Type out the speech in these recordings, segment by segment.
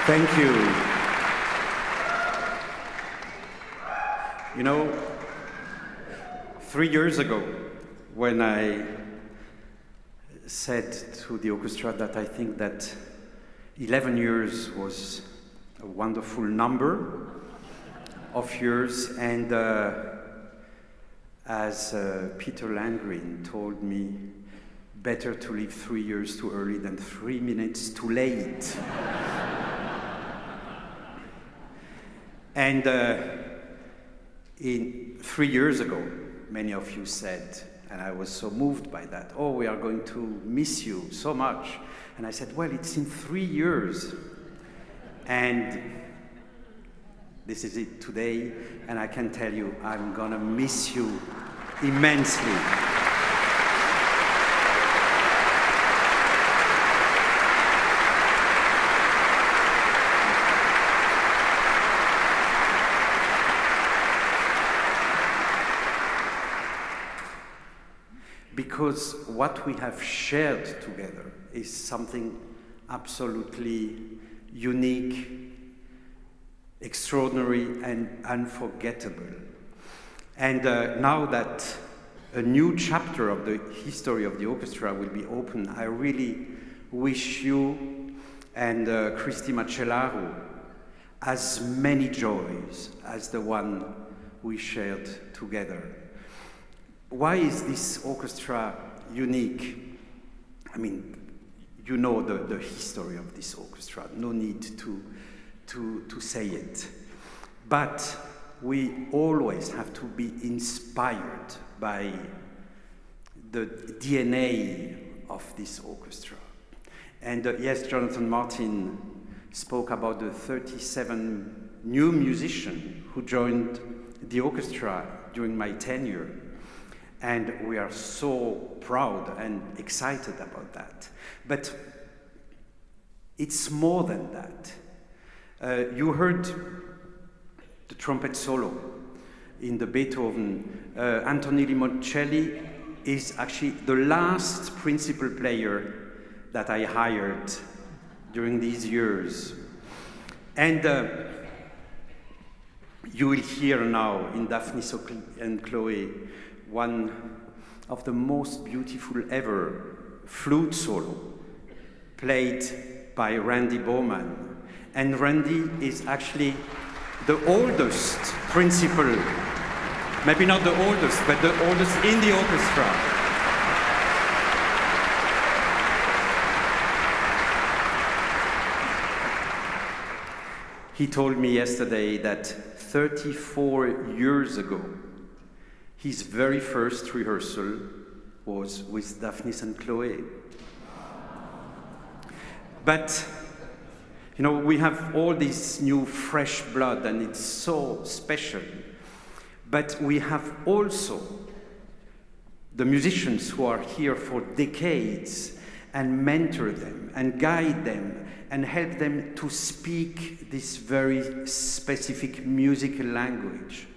Thank you. You know, 3 years ago, when I said to the orchestra that I think that 11 years was a wonderful number of years, and as Peter Langrée told me, better to live 3 years too early than 3 minutes too late. And 3 years ago, many of you said, and I was so moved by that, oh, we are going to miss you so much. And I said, well, it's in 3 years. And this is it today, and I can tell you, I'm gonna miss you immensely. Because what we have shared together is something absolutely unique, extraordinary, and unforgettable. And now that a new chapter of the history of the orchestra will be open, I really wish you and Christy Macellaro as many joys as the one we shared together. Why is this orchestra unique? I mean, you know the history of this orchestra, no need to say it. But we always have to be inspired by the DNA of this orchestra. And yes, Jonathan Martin spoke about the 37 new musicians who joined the orchestra during my tenure. And we are so proud and excited about that. But it's more than that. You heard the trumpet solo in the Beethoven. Anthony Limoncelli is actually the last principal player that I hired during these years. And you will hear now in Daphne and Chloe one of the most beautiful ever flute solo played by Randy Bowman. And Randy is actually the oldest principal, maybe not the oldest, but the oldest in the orchestra. He told me yesterday that 34 years ago, his very first rehearsal was with Daphne and Chloe. But, you know, we have all this new fresh blood and it's so special. But we have also the musicians who are here for decades and mentor them and guide them and help them to speak this very specific musical language.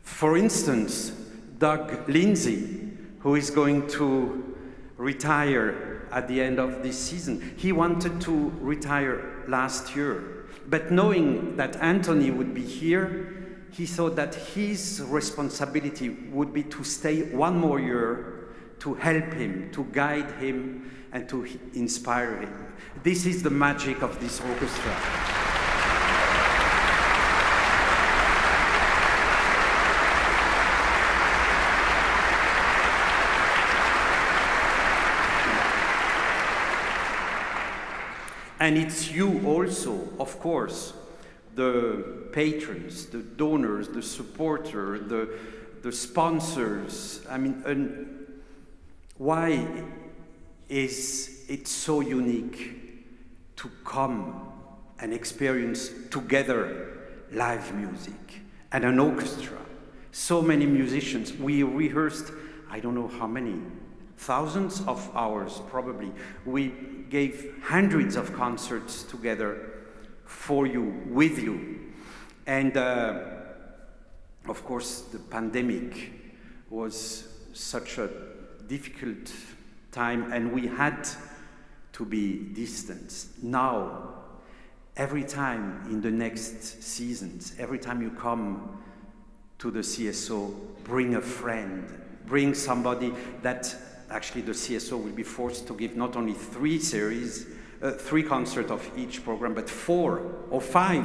For instance, Doug Lindsay, who is going to retire at the end of this season, he wanted to retire last year. But knowing that Anthony would be here, he thought that his responsibility would be to stay one more year to help him, to guide him, and to inspire him. This is the magic of this orchestra. And it's you also, of course, the patrons, the donors, the supporters, the sponsors. I mean, why is it so unique to come and experience together live music and an orchestra? So many musicians. We rehearsed, I don't know how many, thousands of hours probably. We gave hundreds of concerts together for you, with you. And of course, the pandemic was such a difficult time and we had to be distanced. Now, every time in the next seasons, every time you come to the CSO, bring a friend, bring somebody that actually the CSO will be forced to give not only 3 concerts of each program, but 4 or 5.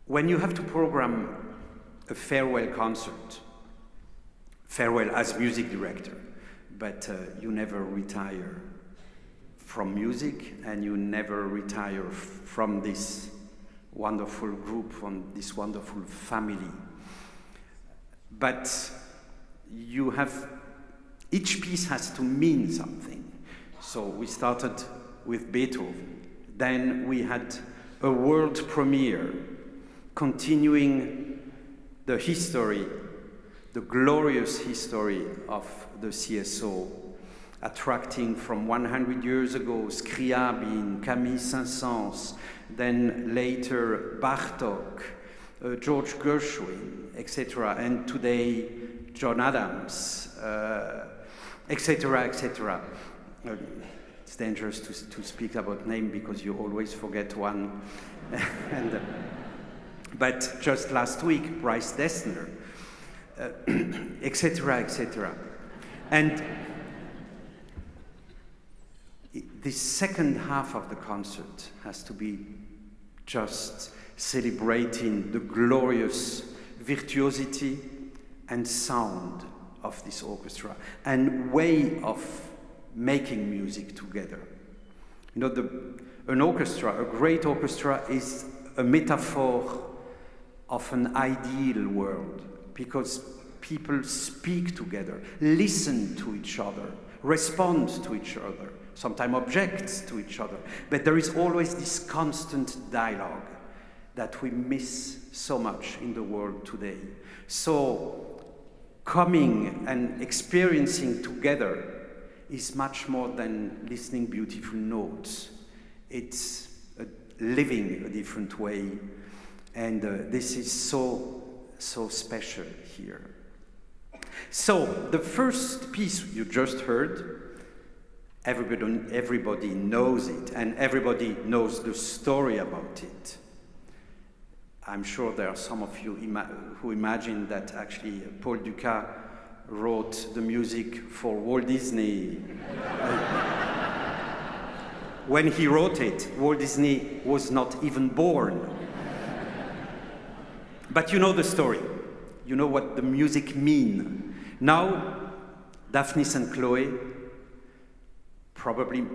When you have to program a farewell concert, farewell as music director, but you never retire from music and you never retire from this wonderful group, from this wonderful family. But you have, each piece has to mean something. So we started with Beethoven. Then we had a world premiere, continuing the history, the glorious history of the CSO, attracting from 100 years ago Scriabin, Camille Saint-Saëns, then later Bartók, George Gershwin, etc., and today John Adams, etc., etc. It's dangerous to speak about name because you always forget one. But just last week, Bryce Dessner, etc., etc. And the second half of the concert has to be just celebrating the glorious virtuosity and sound of this orchestra and way of making music together. You know, an orchestra, a great orchestra, is a metaphor of an ideal world because people speak together, listen to each other, respond to each other, sometimes object to each other, but there is always this constant dialogue that we miss so much in the world today. So coming and experiencing together is much more than listening beautiful notes. It's living a different way, and this is so special here. So the first piece you just heard, everybody knows it, and everybody knows the story about it. I'm sure there are some of you who imagine that actually Paul Dukas wrote the music for Walt Disney. When he wrote it, Walt Disney was not even born. But you know the story. You know what the music means. Now, Daphnis and Chloe, probably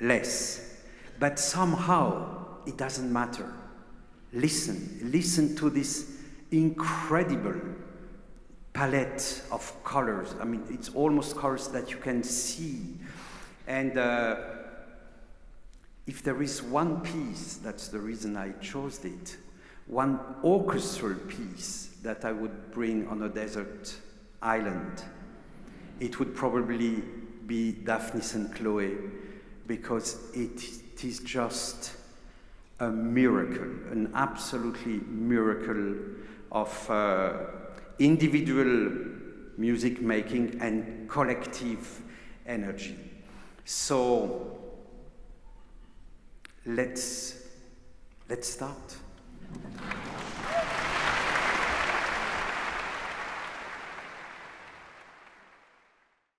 less. But somehow, it doesn't matter. Listen to this incredible palette of colors. I mean, it's almost colors that you can see. And if there is one piece, that's the reason I chose it, one orchestral piece that I would bring on a desert island, it would probably be Daphnis and Chloe, because it is just a miracle, an absolutely miracle of individual music making and collective energy. So let's start.